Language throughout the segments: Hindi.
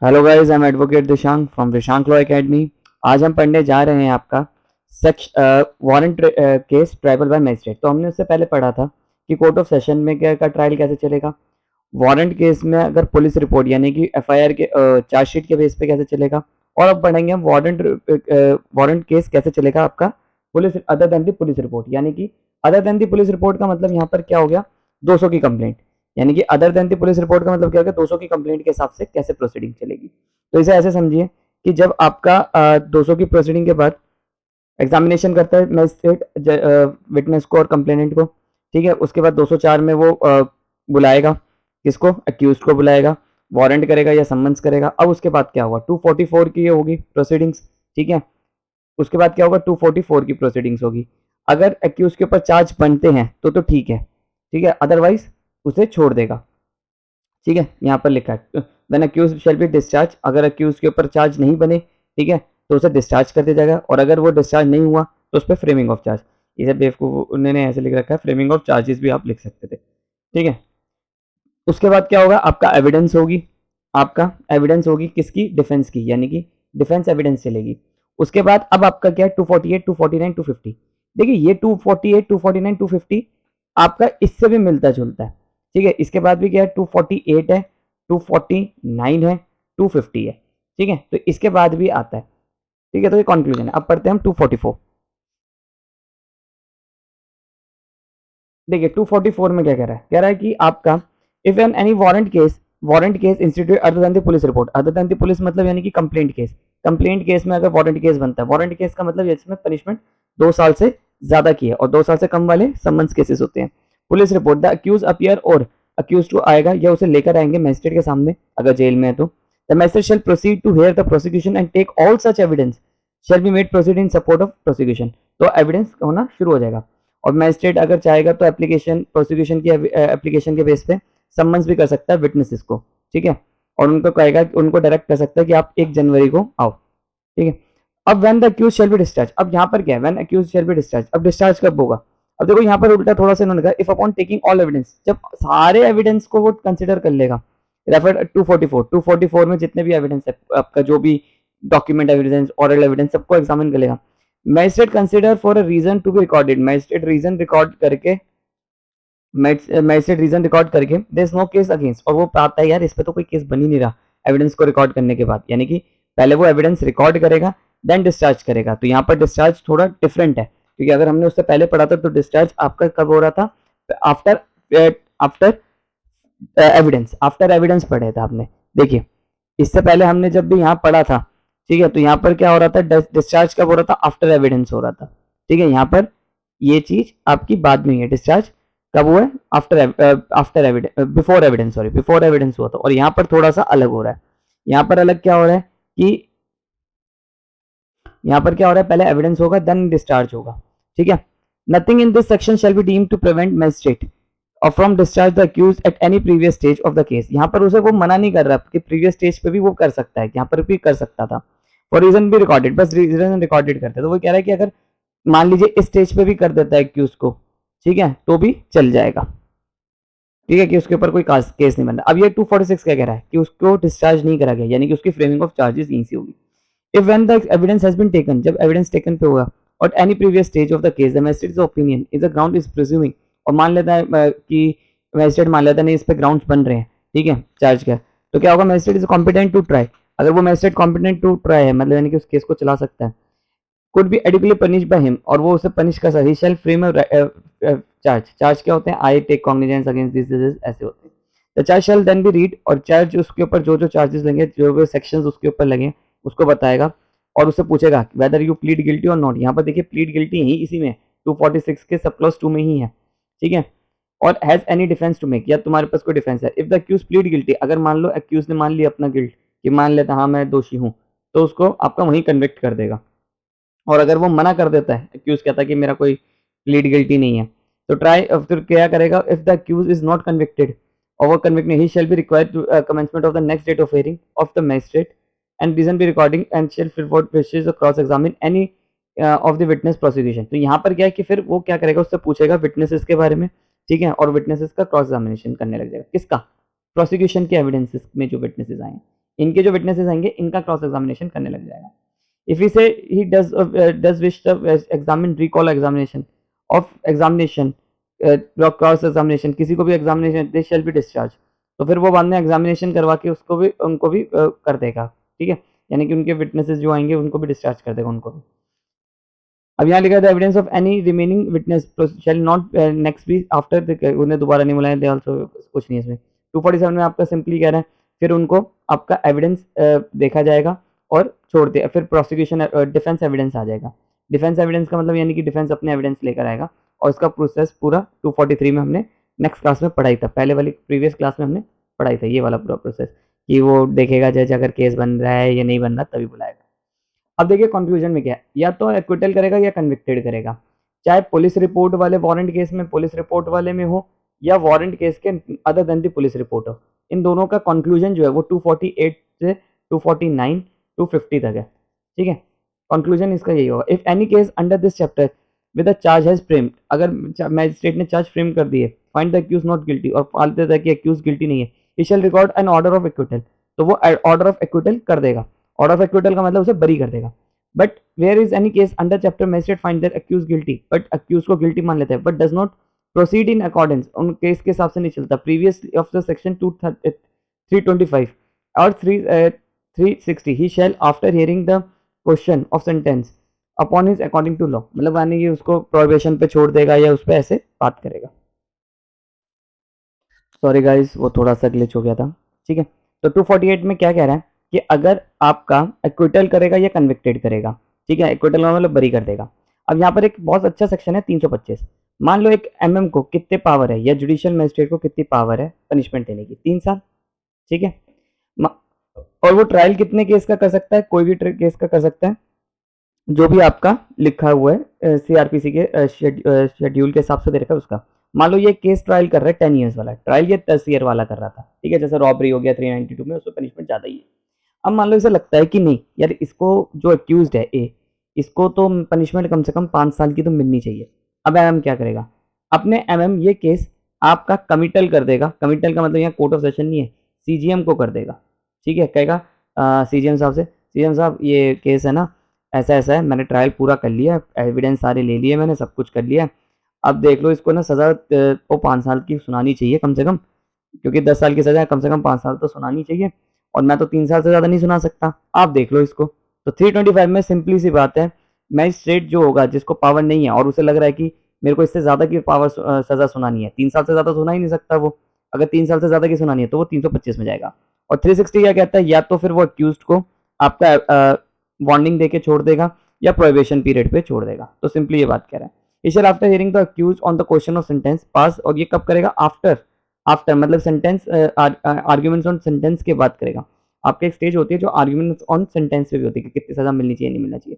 Hello guys, I am advocate Dishank from Dishank law academy. आज हम पढ़ने जा रहे हैं आपका warrant case triable by magistrate. तो हमने उससे पहले पढ़ा था कि कोर्ट ऑफ सेशन में क्या का ट्रायल कैसे चलेगा, वारंट केस में अगर पुलिस रिपोर्ट यानी कि एफआईआर के चार्जशीट के बेस पे कैसे चलेगा। और अब पढ़ेंगे हम वारंट केस कैसे चलेगा आपका पुलिस अदर देन दी पुलिस रिपोर्ट। यानी कि अदर देन दी पुलिस रिपोर्ट का मतलब यहाँ पर क्या हो गया, 200 की कंप्लेंट। यानी कि अदर देन दी पुलिस रिपोर्ट का मतलब क्या होगा, 200 की कंप्लेंट के हिसाब से कैसे प्रोसीडिंग चलेगी। तो इसे ऐसे समझिए कि जब आपका 200 की प्रोसीडिंग के बाद एग्जामिनेशन करता है मजिस्ट्रेट विटनेस को और कंप्लेनेंट को, ठीक है। उसके बाद 204 में वो बुलाएगा, किसको, अक्यूज को बुलाएगा, वारंट करेगा या सम्मन्स करेगा। अब उसके बाद क्या होगा, 244 की ये होगी प्रोसीडिंग्स, ठीक है। उसके बाद क्या होगा, 244 की प्रोसीडिंग्स होगी। अगर अक्यूज के ऊपर चार्ज बनते हैं तो ठीक है, ठीक है, अदरवाइज उसे छोड़ देगा, ठीक है। यहाँ पर लिखा है when accused shall be discharge, अगर अक्यूज के ऊपर चार्ज नहीं बने, ठीक है, तो उसे डिस्चार्ज कर दिया जाएगा। और अगर वो डिस्चार्ज नहीं हुआ तो उस पर फ्रेमिंग ऑफ चार्ज, इसे बेवकूफ उन्होंने ऐसे लिख रखा है, फ्रेमिंग ऑफ चार्जेस भी आप लिख सकते थे, ठीक है। उसके बाद क्या होगा, आपका एविडेंस होगी, आपका एविडेंस होगी किसकी, डिफेंस की, यानी कि डिफेंस एविडेंस चलेगी। उसके बाद अब आपका क्या है, 248, 249, 250। देखिए ये 248, 249, 250 आपका इससे भी मिलता जुलता है, ठीक है। इसके बाद भी क्या है, 248 है, 249 है, 250 है, ठीक है। तो इसके बाद भी आता है, ठीक है। तो ये कंक्लूजन है। अब पढ़ते हैं हम 244। देखिए 244 में क्या कह रहा है, कह रहा है कि आपका if an any warrant case institute other than the police report, other than the police मतलब यानी कि कंप्लेंट केस में अगर वारंट केस बनता है, वारंट केस का मतलब इसमें पनिशमेंट 2 साल से ज्यादा की है और 2 साल से कम वाले समन्स केसेस होते हैं। Police report the accused appear, और अक्यूज टू आएगा या उसे लेकर आएंगे मजिस्ट्रेट के सामने अगर जेल में है तो। The magistrate shall proceed to hear the prosecution and take all such evidence shall be made proceed in support of prosecution. तो एविडेंस होना शुरू हो जाएगा। और मजिस्ट्रेट अगर चाहेगा तो एप्लीकेशन प्रोसिक्यूशन की एप्लीकेशन के बेस पे सम्मन्स भी कर सकता है विटनेसेस को, ठीक है। और उनको कहेगा, उनको डायरेक्ट कर सकता है कि आप 1 जनवरी को आओ, ठीक है। अब when the accused shall be discharge, अब यहाँ पर क्या है, when accused shall be discharge, अब डिस्चार्ज कब होगा। अब देखो यहाँ पर उल्टा थोड़ा सा इन्होंने कहा, if upon taking all evidence, जब सारे एविडेंस को वो कंसिडर कर लेगा। रेफर 244 में जितने भी एविडेंस है आपका, जो भी डॉक्यूमेंट एविडेंस, ऑरल एविडेंस, सबको एग्जामिन कर लेगा। Magistrate consider for a reason to be recorded, magistrate reason record करके, मैजिस्ट्रेट रीजन रिकॉर्ड करके there is no case against, और वो पाता है यार इस पे तो कोई केस बन ही नहीं रहा एविडेंस को रिकॉर्ड करने के बाद। यानी कि पहले वो एविडेंस रिकॉर्ड करेगा देन डिस्चार्ज करेगा। तो यहाँ पर डिस्चार्ज थोड़ा डिफरेंट है, क्योंकि अगर हमने उससे पहले पढ़ा था तो डिस्चार्ज आपका कब हो रहा था, आफ्टर आफ्टर आफ्टर एविडेंस पढ़े थे आपने। देखिए इससे पहले हमने जब भी यहाँ पढ़ा था, ठीक है, तो यहाँ पर क्या हो रहा था, डिस्चार्ज कब हो रहा था, आफ्टर एविडेंस हो रहा था, ठीक है। यहाँ पर ये चीज आपकी बाद में है, डिस्चार्ज कब हुआ है, after evidence, before evidence, sorry before evidence हुआ था। और यहाँ पर थोड़ा सा अलग हो रहा है। यहाँ पर अलग क्या हो रहा है कि यहाँ पर क्या हो रहा है, पहले एविडेंस होगा देन डिस्चार्ज होगा, ठीक है। Nothing in this section shall be deemed to prevent magistrate और from discharge the accused at any previous stage of the case. यहाँ पर उसे वो मना नहीं कर रहा कि प्रीवियस स्टेज पे भी वो कर सकता है, यहाँ पर भी कर सकता था। फॉर रीजन भी रिकॉर्डेड, बस रीजन रिकॉर्डेड करते हैं। तो वो कह रहा है कि अगर मान लीजिए इस स्टेज पे भी कर देता है अक्यूज को, ठीक है, तो भी चल जाएगा, ठीक है, कि उसके ऊपर कोई केस नहीं बन रहा। अब ये 246 क्या कह रहा है कि उसको डिस्चार्ज नहीं करा गया, यानी कि उसकी फ्रेमिंग ऑफ चार्जेस यहीं से होगी। If when the evidence has been taken, जब एविडेंस टेकन पे होगा और any previous stage of the case the magistrate's opinion is the ground is presuming, और मान लेता है कि मैजिस्ट्रेट मान लेता है नहीं इस पे ग्राउंड्स बन रहे हैं, ठीक है, चार्ज का, तो क्या होगा, magistrate is competent to try. अगर वो मैजिस्ट्रेट कॉम्पिटेंट टू ट्राई है, मतलब यानी कि उस केस को चला सकता है, could be adequately punish by him, और वो उसे पनिश कर सकता है, शैल फ्रेम चार्ज क्या होते हैं, I take cognizance against this ऐसे होते हैं। The charge shall then be read, और चार्ज उसके ऊपर जो जो चार्जेस लगे, जो जो सेक्शंस उसके ऊपर लगे उसको बताएगा और उससे पूछेगा वेदर यू प्लीड गिल्टी और नॉट। यहाँ पर देखिए प्लीड गिल्टी ही इसी में 246 के सब क्लॉज 2 में ही है, ठीक है। और has any defence to make, या तुम्हारे पास कोई डिफेंस है। If the accused plead guilty, अगर मान लो अक्यूज ने मान लिया अपना गिल्ट कि मान लेता हाँ मैं दोषी हूँ, तो उसको आपका वहीं कन्विक्ट कर देगा। और अगर वो मना कर देता है, अक्यूज कहता है कि मेरा कोई प्लीड गिल्टी नहीं है, तो ट्राई फिर क्या करेगा, if the accused is not convicted और वो कन्विक्ट नहीं, he shall be required to commencement of the next date of hearing of the magistrate and reason be recording and shall forward wishes cross examine any of the witness prosecution. तो यहाँ पर क्या है कि फिर वो क्या करेगा, उससे पूछेगा विटनेसेस के बारे में, ठीक है, और विटनेसेस का क्रॉस एग्जामिनेशन करने लग जाएगा, किसका, प्रोसिक्यूशन के एविडेंसेस में जो विटनेसेस आए हैं, इनके जो विटनेसेस आएंगे इनका क्रॉस एग्जामिनेशन करने लग जाएगा. If he say he does wish to examine recall examination of examination cross examination, किसी को भी examination they shell be discharge, तो फिर वो बाद में एग्जामिनेशन करवा के उसको भी उनको भी कर देगा. ठीक है, यानी कि उनके विटनेसेस जो आएंगे उनको भी डिस्चार्ज कर देगा उनको भी. अब यहाँ लिखा है the evidence of any remaining witness shall not next be after, उन्हें दोबारा नहीं बुलाया दे आल्सो, कुछ नहीं इसमें. 247 में आपका सिंपली कह रहा है फिर उनको आपका एविडेंस देखा जाएगा और छोड़ दे, फिर प्रोसिक्यूशन डिफेंस एविडेंस आ जाएगा. डिफेंस एविडेंस का मतलब यानी कि डिफेंस अपने एविडेंस लेकर आएगा और इसका प्रोसेस पूरा 243 में हमने नेक्स्ट क्लास में पढ़ाई था, पहले वाली प्रीवियस क्लास में हमने पढ़ाई था ये वाला पूरा प्रोसेस, कि वो देखेगा जज अगर केस बन रहा है या नहीं बन रहा तभी बुलाएगा. अब देखिए कंक्लूजन में क्या है, या तो एक्विटल करेगा या कन्विक्टेड करेगा, चाहे पुलिस रिपोर्ट वाले वारंट केस में, पुलिस रिपोर्ट वाले में हो या वारंट केस के other than the police report हो. इन दोनों का कंक्लूजन जो है वो 248 से 249 250 तक है. ठीक है, कंक्लूजन इसका यही होगा. If any case under this chapter with a charge has framed, अगर मैजिस्ट्रेट ने चार्ज फ्रेम कर दिए, find the accused not guilty, और पाल देता है कि अक्यूज गिल्टी नहीं है, he shall record an order of acquittal, तो वो ऑर्डर ऑफ एक्विटल कर देगा. ऑर्डर ऑफ एक्विटल का मतलब उसे बरी कर देगा. But where is any case under chapter magistrate find that accuse guilty, but accuse को गिल्टी मान लेते हैं, but does not proceed in accordance, उन केस के हिसाब से नहीं चलता, प्रीवियस ऑफ द सेक्शन 325 और 360, he shall after hearing the question of sentence upon his according to law, मतलब यानी कि उसको प्रोहिबिशन पे छोड़ देगा या उस पर ऐसे बात करेगा. सॉरी गाइस, वो थोड़ा सा ग्लिच हो गया था. ठीक है, तो 248 में क्या कह रहा है कि अगर आपका एक्विटल करेगा या कन्विक्टेड करेगा. ठीक है, एक्विटल का मतलब बरी कर देगा. अब यहाँ पर एक बहुत अच्छा सेक्शन है 325. मान लो एक एमएम को कितने पावर है या जुडिशियल मजिस्ट्रेट को कितनी पावर है पनिशमेंट देने की, 3 साल. ठीक है, और वो ट्रायल कितने केस का कर सकता है, कोई भी केस का कर सकता है जो भी आपका लिखा हुआ है सीआरपीसी के शेड्यूल के हिसाब से दे रखा है उसका. मान लो ये केस ट्रायल कर रहा है 10 ईयर्स वाला, ट्रायल ये 10 ईयर वाला कर रहा था. ठीक है, जैसे रॉबरी हो गया 392 में, उसमें पनिशमेंट ज़्यादा ही है. अब मान लो इसे लगता है कि नहीं यार, इसको जो अक्यूज्ड है ए, इसको तो पनिशमेंट कम से कम 5 साल की तो मिलनी चाहिए. अब एमएम क्या करेगा, अपने एमएम ये केस आपका कमिटल कर देगा. कमिटल का मतलब यहाँ कोर्ट ऑफ सेशन नहीं है, सीजीएम को कर देगा. ठीक है, कहेगा सीजीएम साहब से, सीजीएम साहब ये केस है ना, ऐसा ऐसा है, मैंने ट्रायल पूरा कर लिया, एविडेंस सारे ले लिए मैंने, सब कुछ कर लिया, अब देख लो इसको ना सज़ा को 5 साल की सुनानी चाहिए कम से कम, क्योंकि 10 साल की सज़ा है, कम से कम 5 साल तो सुनानी चाहिए, और मैं तो 3 साल से ज़्यादा नहीं सुना सकता, आप देख लो इसको. तो 325 में सिंपली सी बात है, मैजिस्ट्रेट जो होगा जिसको पावर नहीं है और उसे लग रहा है कि मेरे को इससे ज़्यादा की पावर सज़ा सुनानी है, 3 साल से ज़्यादा सुना ही नहीं सकता वो, अगर 3 साल से ज़्यादा की सुनानी है तो वो 325 में जाएगा. और 360 क्या कहता है, या तो फिर वो अक्यूज्ड को आपका वार्निंग देके छोड़ देगा या प्रोहिबिशन पीरियड पे छोड़ देगा. तो सिंपली ये बात कह रहा है. He shall after hearing the accused on the question of sentence pass, और ये कब करेगा, आफ्टर मतलब सेंटेंस आर्ग्यूमेंट्स ऑन सेंटेंस के बाद करेगा. आपका एक स्टेज होती है जो आर्ग्यूमेंट्स ऑन सेंटेंस पे भी होती है कि कितनी सजा मिलनी चाहिए नहीं मिलना चाहिए.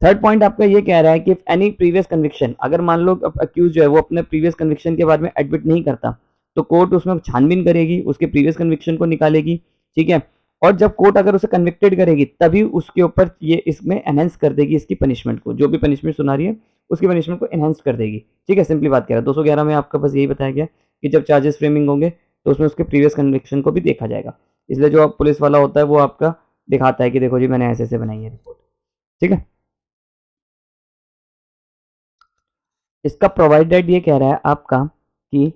थर्ड पॉइंट आपका ये कह रहा है कि एनी प्रीवियस कन्विक्शन, अगर मान लो अक्यूज जो है वो अपने प्रीवियस कन्विक्शन के बारे में एडमिट नहीं करता तो कोर्ट उसमें छानबीन करेगी, उसके प्रीवियस कन्विक्शन को निकालेगी. ठीक है, और जब कोर्ट अगर उसे कन्विक्टेड करेगी तभी उसके ऊपर ये इसमें एनहेंस कर देगी इसकी पनिशमेंट को, जो भी पनिशमेंट सुना रही है उसकी पनिशमेंट को एनहेंस कर देगी. ठीक है, सिंपली बात कह रहा है. 211 में आपका बस यही बताया गया कि जब चार्जेस फ्रेमिंग होंगे तो उसमें उसके प्रीवियस कन्विक्शन को भी देखा जाएगा. इसलिए जो पुलिस वाला होता है वो आपका दिखाता है कि देखो जी मैंने ऐसे ऐसे बनाई है रिपोर्ट. ठीक है, इसका प्रोवाइडेड ये कह रहा है आपका कि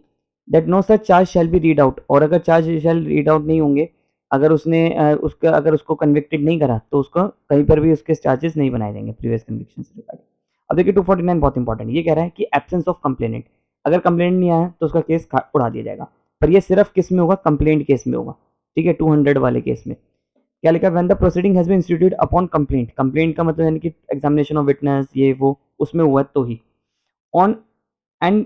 that no such charge shall be read out, और अगर चार्ज शैल रीड आउट नहीं होंगे, अगर उसने अगर उसको कन्विक्टेड नहीं करा तो उसको कहीं पर भी उसके चार्जेस नहीं बनाए जाएंगे प्रीवियस कन्विक्शन से रिगार्डिंग. अब देखिए 249 बहुत इंपॉर्टेंट, ये कह रहा है कि एब्सेंस ऑफ कंप्लेनेंट, अगर कंप्लेंट नहीं आया तो उसका केस उड़ा दिया जाएगा. पर ये सिर्फ किस में होगा, कंप्लेंट केस में होगा. ठीक है, 200 वाले केस में क्या लिखा, when the proceeding has been instituted upon complaint, complaint का मतलब यानी कि एग्जामिनेशन ऑफ विटनेस ये वो उसमें हुआ तो ही, on and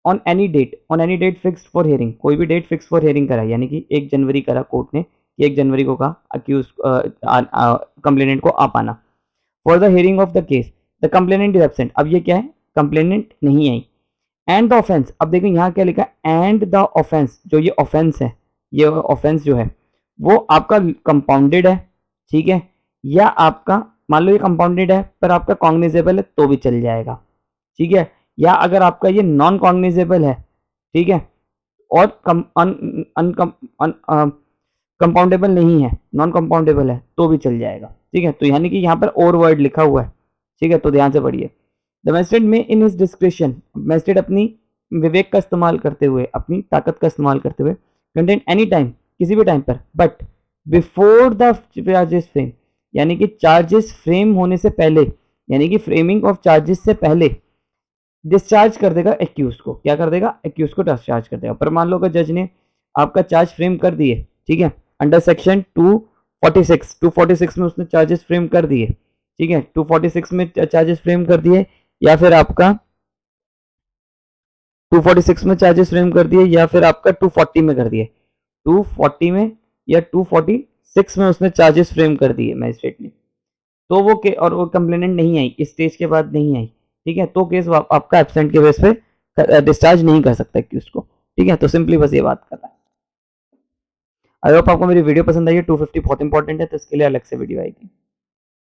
on any date fixed for hearing, कोई भी डेट फिक्स फॉर हियरिंग करा, यानी कि 1 जनवरी करा कोर्ट ने कि 1 जनवरी को कहा अक्यूज कंप्लेनेंट को आ पाना. For the hearing of the case the complainant is absent, अब ये क्या है, कंप्लेनेंट नहीं आई. एंड द ऑफेंस, अब देखो यहाँ क्या लिखा है, एंड द ऑफेंस, जो ये ऑफेंस है, ये ऑफेंस जो है वो आपका कंपाउंडेड है. ठीक है, या आपका मान लो ये कंपाउंडेड है पर आपका कॉग्निजेबल है तो भी चल जाएगा. ठीक है, या अगर आपका ये नॉन कॉग्निजेबल है, ठीक है, और कंपाउंडेबल नहीं है, नॉन कंपाउंडेबल है तो भी चल जाएगा, ठीक है। तो यानी कि यहाँ पर और वर्ड लिखा हुआ है, ठीक है, तो ध्यान से पढ़िए। द मैजिस्ट्रेट में इन हिज डिस्क्रिप्शन, मैजिस्ट्रेट अपनी विवेक का इस्तेमाल करते हुए, अपनी ताकत का इस्तेमाल करते हुए, कंटेंट एनी टाइम, किसी भी टाइम पर, but before the charges frame, यानी कि चार्जेस फ्रेम होने से पहले, यानी कि फ्रेमिंग ऑफ चार्जेस से पहले डिस्चार्ज कर देगा एक्यूज को। क्या कर देगा? एक्यूज को डिस्चार्ज कर देगा। पर मान लो कि जज ने आपका चार्ज फ्रेम कर दिए, ठीक है, अंडर सेक्शन 246 में उसने चार्जेस फ्रेम कर दिए, ठीक है, 246 में चार्जेस फ्रेम कर दिए, या फिर आपका 246 में चार्जेस फ्रेम कर दिए, या फिर आपका 240 में कर दिए, 240 में या 246 में उसने चार्जेस फ्रेम कर दिए मैजिस्ट्रेट ने, तो वो और वो कंप्लेनेंट नहीं आई, इस स्टेज के बाद नहीं आई, ठीक है, तो केस आपका एब्सेंट के बेस पे डिस्चार्ज नहीं कर सकता एक्यूज को, ठीक है। तो सिंपली बस ये बात कर रहा है। आई होप आपको मेरी वीडियो पसंद आई है। 250 बहुत इंपॉर्टेंट है, तो इसके लिए अलग से वीडियो आएगी।